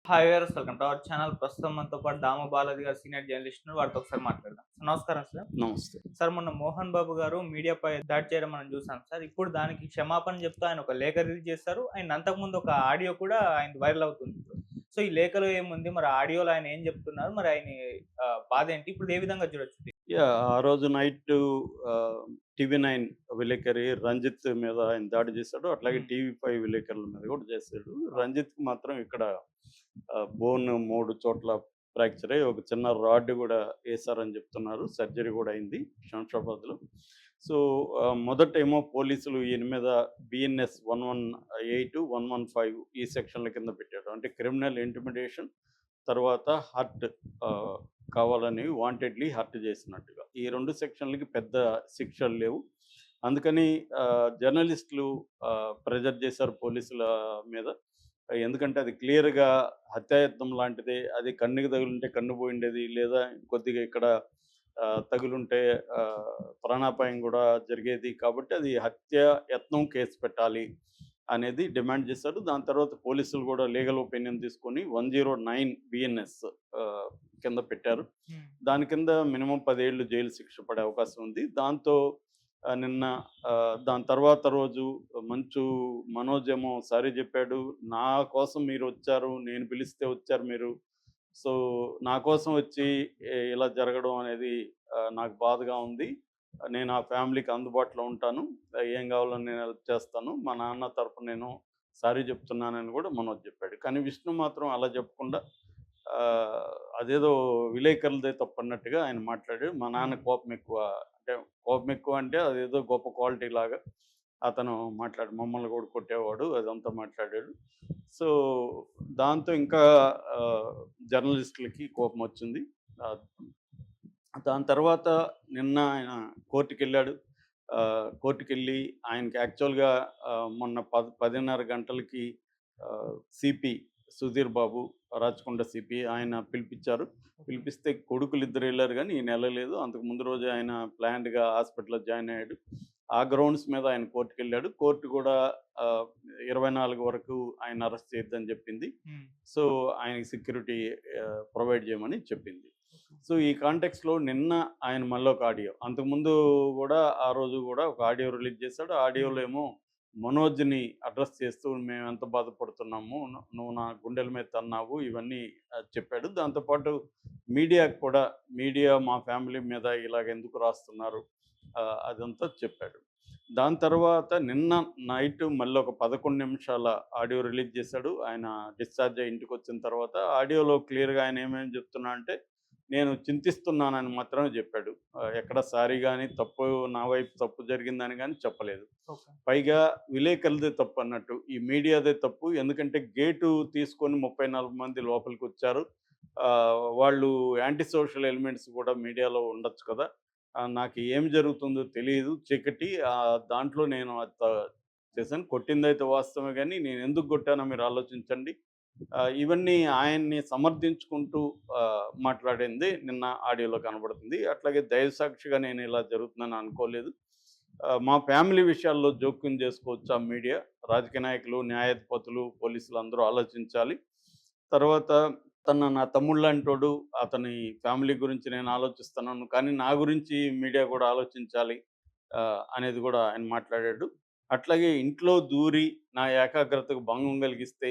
Hi viewers, welcome to our channel. ప్రస్తుతం మనతో పాటు దామ బాలాజీ గారు సీనియర్ జర్నలిస్ట్ ఉన్నారు. వారితో ఒకసారి మాట్లాడదాం. నమస్కారం సార్. నమస్తే. సార్, మొన్న మోహన్ బాబు గారు మీడియాపై దాడి చేయడం మనం చూసాం సార్. ఇప్పుడు దానికి క్షమాపణ చెప్తూ ఆయన ఒక లేఖ రిలీజ్ చేశారు. ఆయన అంతకుముందు ఒక ఆడియో కూడా ఆయనది వైరల్ అవుతుంది ఇప్పుడు. సో ఈ లేఖలో ఏముంది? మరి ఆడియోలో ఆయన ఏం చెప్తున్నారు? మరి ఆయన బాధ ఏంటి? ఇప్పుడు ఏ విధంగా చూడొచ్చు? ఆ రోజు నైటు టీవీ9 విలేకరి రంజిత్ మీద ఆయన దాడి చేశాడు. అట్లాగే హ్మ్. టీవీ5 విలేకరుల మీద కూడా చేశాడు. రంజిత్‌కి మాత్రం ఇక్కడ బోన్ 3 చోట్ల ఫ్రాక్చర్ అయ్యి ఒక చిన్న రాడ్ కూడా ఏసారని చెప్తున్నారు. సర్జరీ కూడా అయింది శంషాబాద్‌లో. సో, మొదటేమో పోలీసులు ఈయన మీద బీఎన్ఎస్ 118, 115 ఈ సెక్షన్ల కింద పెట్టారు. అంటే క్రిమినల్ ఇంటిమిడేషన్, తర్వాత హర్ట్ కావాలని వాంటెడ్‌లీ హర్ట్ చేసినట్టుగా. ఈ 2 సెక్షన్‌లకి పెద్ద శిక్షలు లేవు. అందుకని జర్నలిస్టులు ప్రెజర్ చేశారు పోలీసుల మీద. ఎందుకంటే అది క్లియర్‌గా హత్యాయత్నం లాంటిదే. అది కన్నుకి తగిలుంటే కన్ను పోయుండేది. లేదా కొద్దిగా ఇక్కడ తగులుంటే ప్రాణాపాయం కూడా జరిగేది. కాబట్టి అది హత్యాయత్నం కేసు పెట్టాలి అనేది డిమాండ్ చేశారు. దాని తర్వాత పోలీసులు కూడా లీగల్ ఒపీనియన్ తీసుకొని 109 బిఎన్ఎస్ కింద పెట్టారు. హ్మ్. దాని కింద మినిమం 10 ఏళ్ళు జైలు శిక్ష పడే అవకాశం ఉంది. దాంతో నిన్న దాని తర్వాత రోజు మంచు మనోజ్ ఏమో సారీ చెప్పాడు. "నా కోసం మీరొచ్చారు. నేను పిలిస్తే వచ్చారు మీరు. సో, నా కోసం వచ్చి ఇలా జరగడం అనేది నాకు బాధగా ఉంది. నేను ఆ ఫ్యామిలీకి అందుబాటులో ఉంటాను. ఏం కావాలో నేను హెల్ప్ చేస్తాను. మా నాన్న తరపున నేను సారీ చెప్తున్నానని" కూడా మనోజ్ చెప్పాడు. కానీ విష్ణు మాత్రం అలా చెప్పకుండా అదేదో విలేకరులదే తప్పన్నట్టుగా ఆయన మాట్లాడాడు. మా నాన్న హ్మ్. కోపం ఎక్కువ. అంటే కోపం ఎక్కువ అంటే అదేదో గొప్ప క్వాలిటీ లాగా అతను మమ్మల్ని కూడా కొట్టేవాడు అదంతా మాట్లాడాడు. సో, దాంతో ఇంకా జర్నలిస్టులకి కోపమొచ్చింది. ఆహ్, దాని తర్వాత నిన్న ఆయన కోర్టుకెళ్ళాడు. కోర్టుకెళ్ళి ఆయనకి యాక్చువల్‌గా మొన్న 10:30 గంటలకి సిపి సుధీర్ బాబు, రాచకొండ సిపి ఆయన పిలిపిచ్చారు. పిలిపిస్తే కొడుకులిద్దరు ఎళ్లారు గానీ ఈయన ఎళ్ళలేదు. అంతకు ముందు రోజే ఆయన ప్లాన్డ్‌గా హాస్పిటల్‌లో జాయిన్ అయ్యాడు. ఆ గ్రౌండ్స్ మీద ఆయన కోర్టుకెళ్ళాడు. కోర్టు కూడా ఆహ్, 24 వరకు ఆయన్ని అరెస్ట్ చేయొద్దని చెప్పింది. హ్మ్. సో, ఆయనకి సెక్యూరిటీ ప్రొవైడ్ చేయమని చెప్పింది. సో, ఈ కాంటెక్స్‌లో నిన్న ఆయన మళ్ళొక ఆడియో. అంతకుముందు గూడా ఆ రోజు గూడా ఒక ఆడియో రిలీజ్ చేశాడు. ఆ ఆడియోలో హ్మ్. ఏమో మనోజ్‌ని అడ్రెస్ చేస్తూ మేమెంత బాధపడుతున్నాము. నువ్వు నా గుండెల మీద తన్నావు ఇవన్నీ చెప్పాడు. దాంతో పాటు మీడియాకి కూడా మీడియా మా ఫ్యామిలీ మీద ఇలాగ ఎందుకు రాస్తున్నారు అదంతా చెప్పాడు. దాని తర్వాత నిన్న నైట్ మళ్ళొక 11 నిమిషాల ఆడియో రిలీజ్ చేశాడు. ఆయన డిశ్చార్జ్ అయ్యి ఇంటికొచ్చిన తర్వాత ఆడియోలో క్లియర్‌గా ఆయన ఏమేమి చెప్తున్నా అంటే, నేను చింతిస్తున్నానని మాత్రమే చెప్పాడు. ఎక్కడ సారీ గాని, తప్పు నా వైపు తప్పు జరిగిందని గాని చెప్పలేదు. ఓకే. పైగా విలేకరులదే తప్పన్నట్టు. ఈ మీడియాదే తప్పు. ఎందుకంటే గేటు తీసుకొని 30, 40 మంది లోపలికొచ్చారు. వాళ్ళు యాంటీ సోషల్ ఎలిమెంట్స్ కూడా మీడియాలో ఉండొచ్చు కదా! నాకు ఏం జరుగుతుందో తెలీదు. చీకటి దాంట్లో నేను చేశాను. కొట్టిందైతే వాస్తవమే గానీ, నేనెందుకు కొట్టానో మీరు ఆలోచించండి. ఇవన్నీ ఆయన్ని సమర్థించుకుంటూ మాట్లాడింది నిన్న ఆడియోలో కనబడుతుంది. అట్లాగే దైవసాక్షిగా నేను ఇలా జరుగుతుందని అనుకోలేదు. మా ఫ్యామిలీ విషయాల్లో జోక్యం చేసుకోవచ్చా మీడియా? రాజకీయ నాయకులు, న్యాయాధిపతులు, పోలీసులు అందరూ ఆలోచించాలి. తర్వాత నా తమ్ముడులాంటోడు. అతని ఫ్యామిలీ గురించి నేను ఆలోచిస్తున్నాను. కానీ నా గురించి మీడియా కూడా ఆలోచించాలి అనేది కూడా ఆయన మాట్లాడాడు. అట్లాగే ఇంట్లో దూరి నా ఏకాగ్రతకు భంగం కలిగిస్తే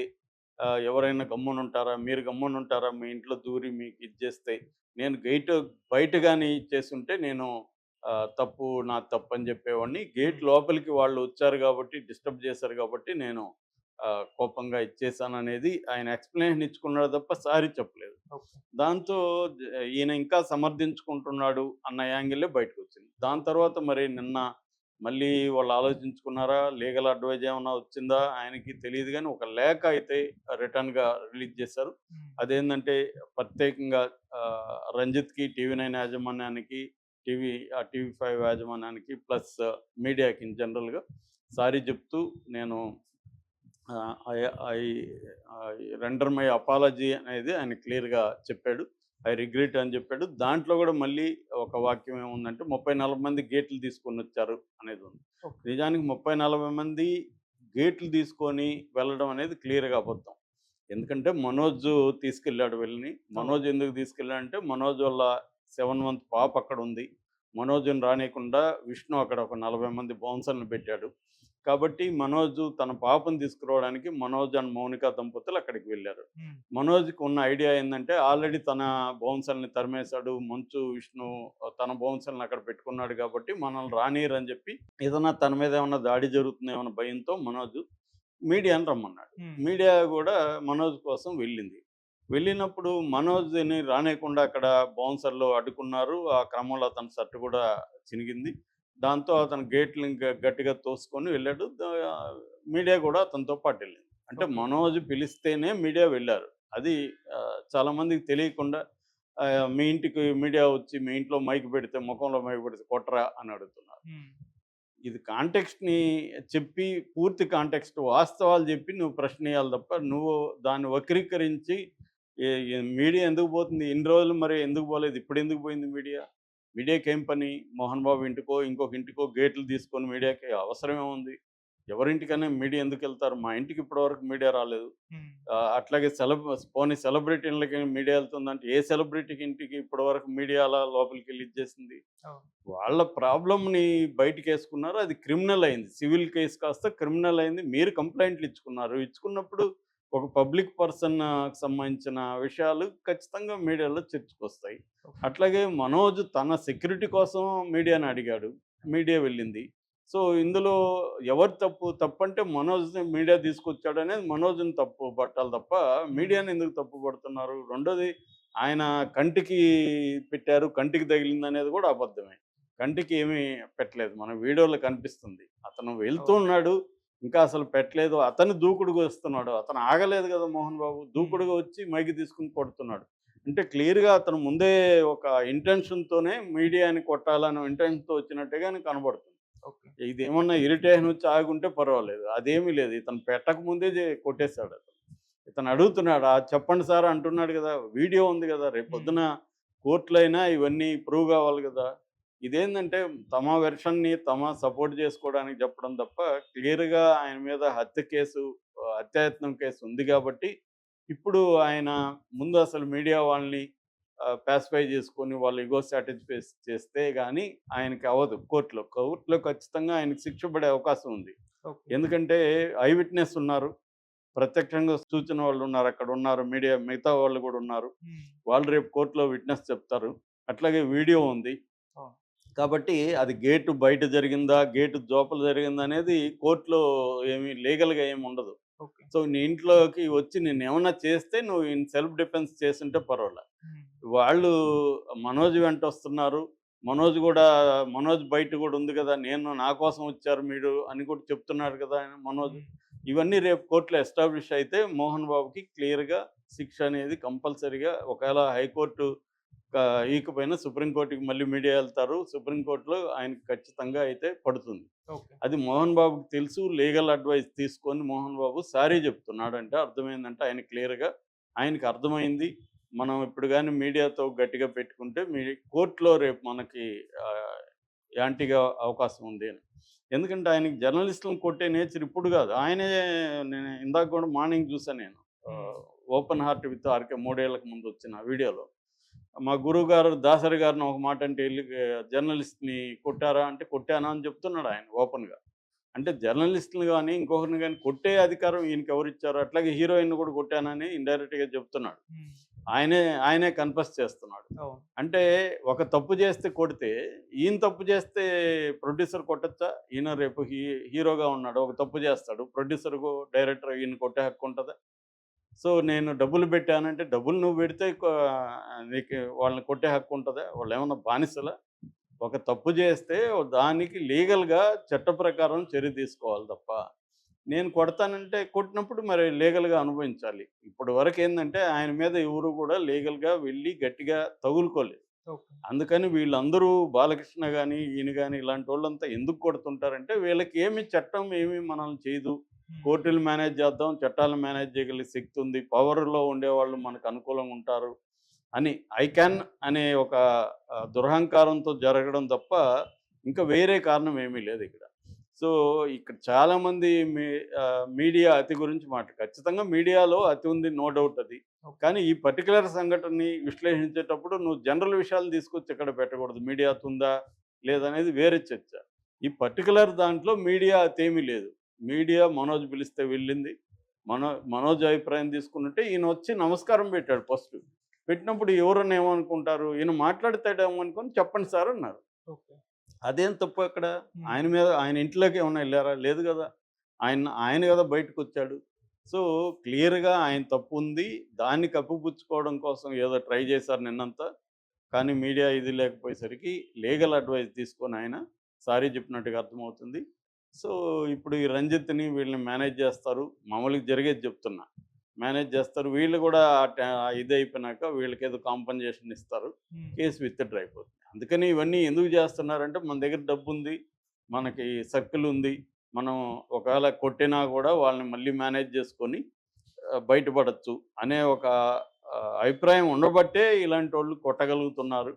ఎవరైనా గమ్మునుంటారా? మీరు గమ్మునుంటారా? మీ ఇంట్లో దూరి మీకు ఇది చేస్తే? నేను బయట గాని చేసుంటే నేను నాది తప్పని చెప్పేవాడిని. గేట్ హ్మ్. లోపలికి వాళ్ళు వచ్చారు కాబట్టి, డిస్టర్బ్ చేశారు కాబట్టి నేను కోపంగా ఇచ్చేసాననేది ఆయన ఎక్స్‌ప్లనేషన్ ఇచ్చుకున్నాడు తప్ప సారీ చెప్పలేదు. ఓకే. దాంతో ఈయన ఇంకా సమర్థించుకుంటున్నాడు అన్న యాంగిలే బయటకొచ్చింది. దాని తర్వాత మరి నిన్న మళ్ళీ వాళ్ళు ఆలోచించుకున్నారా? లీగల్ అడ్వైజ్ ఏమన్నా వచ్చిందా? ఆయనకి తెలీదు గానీ ఒక లేఖ అయితే రిటర్న్‌గా రిలీజ్ చేశారు. హ్మ్. అదేందంటే ప్రత్యేకంగా రంజిత్‌కి, టీవీ9 యాజమాన్యానికి, టీవీ5 యాజమాన్యానికి ప్లస్ మీడియాకి ఇన్ జనరల్‌గా సారీ చెప్తూ నేను I I render my apology అనేది ఆయన క్లియర్‌గా చెప్పాడు. ఐ రిగ్రెట్ అని చెప్పాడు. దాంట్లో గూడా మళ్ళీ ఒక వాక్యం ఏముందంటే 30, 40 మంది గేట్లు తీసుకొనొచ్చారు అనేది ఉంది. ఓకే. నిజానికి 30, 40 మంది గేట్లు తీసుకొని వెళ్ళడం అనేది క్లియర్‌గా అబద్ధం. ఎందుకంటే మనోజ్ తీసుకెళ్ళాడు వీళ్ళని. మనోజ్ ఎందుకు తీసుకెళ్ళాడంటే మనోజ్ వాళ్ళ 7 మంత్ పాప అక్కడ ఉంది. మనోజ్‌ని రానీయకుండా విష్ణు అక్కడ ఒక 40 మంది బౌన్సర్‌లను పెట్టాడు. కాబట్టి మనోజ్ తన పాపను తీసుకురావడానికి మనోజ్ అండ్ మౌనిక దంపతులు అక్కడికి వెళ్లారు. హ్మ్. మనోజ్‌కి ఉన్న ఐడియా ఏందంటే ఆల్రెడీ తన బౌన్సర్‌లని తరిమేశాడు. మంచు విష్ణు తన బౌన్సర్‌లని అక్కడ పెట్టుకున్నాడు కాబట్టి మనల్ని రానీయరని చెప్పి ఏదన్నా తన మీద ఏమన్నా దాడి జరుగుతుందేమో అన్న భయంతో మనోజ్ మీడియాని రమ్మన్నాడు. హ్మ్. మీడియా గూడా మనోజ్ కోసం వెళ్ళింది. వెళ్ళినప్పుడు మనోజ్‌ని రానీయకుండా అక్కడ బౌన్సర్లు అడ్డుకున్నారు. ఆ క్రమంలో అతని షర్ట్ కూడా చినిగింది. దాంతో అతను గేట్‌ని గట్టిగా తోసుకొని వెళ్ళాడు. మీడియా కూడా అతనితో పాటు వెళ్ళింది. అంటే ఓకే. మనోజ్ పిలిస్తేనే మీడియా వెళ్లారు. అది చాలామందికి తెలియకుండా మీ ఇంటికి మీడియా వచ్చి మీ ఇంట్లో మైక్ పెడితే ముఖంలో మైక్ పెడితే కొట్టరా అని అడుగుతున్నారు. హ్మ్. ఇది కాంటెక్స్ట్‌ని చెప్పి పూర్తి కాంటెక్స్ట్ వాస్తవాలు చెప్పి నువ్వు ప్రశ్నేయాలి తప్ప, నువ్వు దాన్ని వక్రీకరించి మీడియా ఎందుకు పోతుంది? ఇన్ని రోజులు మరి ఎందుకు పోలేదు? ఇప్పుడెందుకు పోయింది మీడియా? మీడియాకేం పని? మోహన్ బాబు ఇంటికో, ఇంకొక ఇంటికో గేట్లు తీసుకొని మీడియాకి అవసరం ఏముంది? ఎవరింటికైనా మీడియా ఎందుకెళ్తారు? మా ఇంటికి ఇప్పటివరకు మీడియా రాలేదు. హ్మ్. అట్లాగే పోనీ సెలబ్రిటీలకి మీడియా ఎళ్తుందంటే, ఏ సెలబ్రిటీకి ఇంటికి ఇప్పటివరకు మీడియా అలా లోపలికెళ్ళి ఇచ్చేసింది? అవును. వాళ్ళ ప్రాబ్లమ్‌ని బయటికేసుకున్నారు. అది క్రిమినల్ అయింది. సివిల్ కేస్ కాస్త క్రిమినల్ అయింది. మీరు కంప్లెయింట్లు ఇచ్చుకున్నారు. ఇచ్చుకున్నప్పుడు ఒక పబ్లిక్ పర్సన్‌కి సంబంధించిన విషయాలు ఖచ్చితంగా మీడియాలో చర్చకొస్తాయి. ఓకే. అట్లాగే మనోజ్ తన సెక్యూరిటీ కోసం మీడియాని అడిగాడు. మీడియా వెళ్ళింది. సో, ఇందులో ఎవరి తప్పు? తప్పంటే మనోజ్‌ని మీడియా తీసుకొచ్చాడనేది మనోజ్‌ని తప్పు పట్టాలి తప్ప, హ్మ్. మీడియాని ఎందుకు తప్పు పడుతున్నారు? రెండోది ఆయన కంటికి పెట్టారు, కంటికి తగిలిందనేది కూడా అబద్ధమే. కంటికి ఏమీ పెట్టలేదు. మన వీడియోలో కనిపిస్తుంది. అతను వెళ్తూ అవును. ఉన్నాడు. ఇంకా అసలు పెట్టలేదు. అతను దూకుడుగా వస్తున్నాడు. అతను ఆగలేదు కదా మోహన్ బాబు. హ్మ్. దూకుడుగా వచ్చి మైక్ తీసుకొని కొడుతున్నాడు. అంటే క్లియర్‌గా అతను ముందే ఒక ఇంటెన్షన్‌తోనే మీడియాని కొట్టాలనే ఇంటెన్షన్‌తో వచ్చినట్టుగానే కనబడుతుంది. ఓకే. ఇదేమన్నా ఇరిటేషన్ వచ్చి ఆగుంటే పర్వాలేదు. అదేమీ లేదు. ఇతను పెట్టక ముందే కొట్టేసాడతను. ఇతను అడుగుతున్నాడు. చెప్పండి సార్ అంటున్నాడు గదా! వీడియో ఉంది గదా! హ్మ్. రేపొద్దున కోర్ట్‌లో అయినా ఇవన్నీ ప్రూవ్ గావాలి గదా! ఇదేందంటే తమ వెర్షన్‌ని సపోర్ట్ జేసుకోవడానికి చెప్పడం తప్ప క్లియర్‌గా ఆయన మీద హత్య కేసు, హత్యాయత్నం కేసు ఉంది గాబట్టి, ఇప్పుడు ఆయన ముందు అసలు మీడియా వాళ్ళని పాసిఫై చేసుకొని వాళ్ళ ఇగో సాటిస్ఫై చేస్తే గాని ఆయనకి అవ్వదు కోర్ట్‌లో. కోర్ట్‌లో ఖచ్చితంగా ఆయనకి శిక్ష పడే అవకాశం ఉంది. ఓకే. ఎందుకంటే ఐ విట్‌నెస్ ఉన్నారు. ప్రత్యక్షంగా చూచిన వాళ్ళున్నారు. అక్కడున్నారు. మీడియా మిగతా వాళ్ళు గూడా ఉన్నారు. హ్మ్. వాళ్ళు రేపు కోర్ట్‌లో విట్‌నెస్ చెప్తారు. అట్లాగే వీడియో ఉంది. అవును. కాబట్టి అది గేటు బయట జరిగిందా? గేటు లోపల జరిగిందా? అనేది కోర్ట్‌లో ఏమి లీగల్‌గా ఏమి ఉండదు. ఓకే. సో, నీ ఇంట్లోకి వచ్చి నిన్నేమన్నా చేస్తే నువ్వు ఇన్ సెల్ఫ్ డిఫెన్స్ చేసుంటే పర్వాలే. హ్మ్. వాళ్ళు మనోజ్ వెంటొస్తున్నారు. మనోజ్ గూడా మనోజ్ బయట గూడా ఉంది గదా! నా కోసం వచ్చారు మీరు అని కూడా చెప్తున్నాడు కదా! ఆయన మనోజ్. హ్మ్. ఇవన్నీ రేపు కోర్ట్‌లో ఎస్టాబ్లిష్ అయితే మోహన్ బాబుకి క్లియర్‌గా శిక్ష అనేది కంపల్సరీగా ఒకవేళ హైకోర్టు ఈకపోయినా సుప్రీం కోర్ట్‌కి మళ్ళీ మీడియా ఎళ్తారు. సుప్రీం కోర్ట్‌లో ఆయనకి ఖచ్చితంగా అయితే పడుతుంది. ఓకే. అది మోహన్ బాబుకి తెలుసు. లీగల్ అడ్వైస్ తీసుకొని మోహన్ బాబు సారీ చెప్తున్నాడంటే అర్థమైందంటే ఆయన క్లియర్‌గా ఆయనకి అర్థమైంది. మనం ఇప్పుడు గాని మీడియాతో గట్టిగా పెట్టుకుంటే కోర్ట్‌లో రేపు మనకి ఆహ్, యాంటీగా అవకాశం ఉంది అని. ఎందుకంటే ఆయనకి జర్నలిస్ట్‌లని కొట్టే నేచర్ ఇప్పుడు గాదు. నేను ఇందాక గూడా మార్నింగ్ చూసా నేను. హ్మ్. ఆహ్, 'ఓపెన్ హార్ట్ విత్ ఆర్‌కే' 3 ఏళ్లకు ముందు వచ్చిన వీడియోలో. మా గురువుగారు దాసరి గారిని ఒక మాట అంటే ఎళ్లి జర్నలిస్ట్‌ని కొట్టారా? అంటే కొట్టాను అని చెప్తున్నాడు ఆయన ఓపెన్‌గా. అంటే జర్నలిస్ట్‌ని గాని, ఇంకొకరిని గాని కొట్టే అధికారం ఈయనకెవరిచ్చారు? అట్లాగే హీరోయిన్‌ని కూడా కొట్టానని ఇండైరెక్ట్‌గా చెప్తున్నాడు. హ్మ్. ఆయనే ఆయనే కన్ఫెస్ చేస్తున్నాడు. అవును. అంటే ఒక తప్పు చేస్తే కొడితే, ఈయన తప్పు చేస్తే ప్రొడ్యూసర్ కొట్టొచ్చా? ఈయన రేపు హీరోగా ఉన్నాడు. ఒక తప్పు చేస్తాడు. ప్రొడ్యూసర్‌కో, డైరెక్టర్ ఈయన్ని కొట్టే హక్కు ఉంటదా? సో, నేను డబ్బులు పెట్టానంటే, డబ్బులు నువ్వు పెడితే నీకు వాళ్ళని కొట్టే హక్కు ఉంటదా? వాళ్ళేమన్నా బానిసలా? ఒక తప్పు చేస్తే దానికి లీగల్‌గా చట్ట ప్రకారం చర్య తీసుకోవాలి తప్ప, నేను కొడతానంటే కొట్టినప్పుడు మరి లీగల్‌గా అనుభవించాలి. ఇప్పటి వరకేందంటే ఆయన మీద ఎవరు కూడా లీగల్‌గా వెళ్లి గట్టిగా తగులుకోలేదు. ఓకే. అందుకని వీళ్ళందరూ బాలకృష్ణ గాని, ఈయన గాని ఇలాంటోళ్ళంతా ఎందుకు కొడుతుంటారంటే వీళ్ళకి చట్టం ఏమి మనల్ని చేయదు. హ్మ్. కోర్టులు మేనేజ్ చేద్దాం, చట్టాలను మేనేజ్ చేయగలిగే శక్తి ఉంది. పవర్‌లో ఉండేవాళ్ళు మనకు అనుకూలంగా ఉంటారు అని ఐ క్యాన్ అనే ఒక దురహంకారంతో జరగడం తప్ప ఇంకా వేరే కారణం ఏమీ లేదిక్కడ. సో, ఇక్కడ చాలామంది మీడియా అతి గురించి ఖచ్చితంగా మీడియాలో అతి ఉంది, నో డౌట్ అది. ఓకే. కానీ ఈ పర్టిక్యులర్ సంఘటనని విశ్లేషించేటప్పుడు నువ్వు జనరల్ విషయాలు తీసుకొచ్చి ఇక్కడ పెట్టకూడదు. మీడియా అతి ఉందా? లేదనేది వేరే చర్చ. ఈ పర్టిక్యులర్ దాంట్లో మీడియా అతేమీ లేదు. మీడియా మనోజ్ పిలిస్తే వెళ్ళింది. మనోజ్ అభిప్రాయం తీసుకున్నట్టే ఈయనొచ్చి నమస్కారం పెట్టాడు ఫస్ట్. పెట్టినప్పుడు ఎవరన్నా ఏమనుకుంటారు? ఈయన మాట్లాడతాడేమో అనుకోని చెప్పండి సార్ అన్నారు. ఓకే. అదేం తప్పు అక్కడ? హ్మ్. ఆయన ఇంట్లోకి ఏమన్నా ఎళ్లారా? లేదు గదా! ఆయన గదా బయటకొచ్చాడు. సో, క్లియర్‌గా ఆయన తప్పుంది. దాన్ని కప్పిపుచ్చుకోవడం కోసం ఏదో ట్రై చేశారు నిన్నంతా. కానీ మీడియా ఇది లేకపోయేసరికి లీగల్ అడ్వైస్ తీసుకొని ఆయన సారీ చెప్పినట్టుగా అర్థమవుతుంది. సో, ఇప్పుడు ఈ రంజిత్‌ని వీళ్ళని మేనేజ్ చేస్తారు. మామూలుగా జరిగేది చెప్తున్నా. మేనేజ్ చేస్తారు. వీళ్ళు గూడా ఇదయిపోయినాక వీళ్ళకేదో కాంపెన్సేషన్ ఇస్తారు. హ్మ్. కేస్ విత్‌డ్రా అయిపోతుంది. అందుకని ఇవన్నీ ఎందుకు చేస్తున్నారంటే మన దగ్గర డబ్బుంది. మనకి సర్కిల్ ఉంది. మనం ఒకవేళ కొట్టినా గూడా వాళ్ళని మళ్ళీ మేనేజ్ చేసుకొని బయటపడొచ్చు అనే ఒక అభిప్రాయం ఉండబట్టే ఇలాంటోళ్ళు కొట్టగలుగుతున్నారు.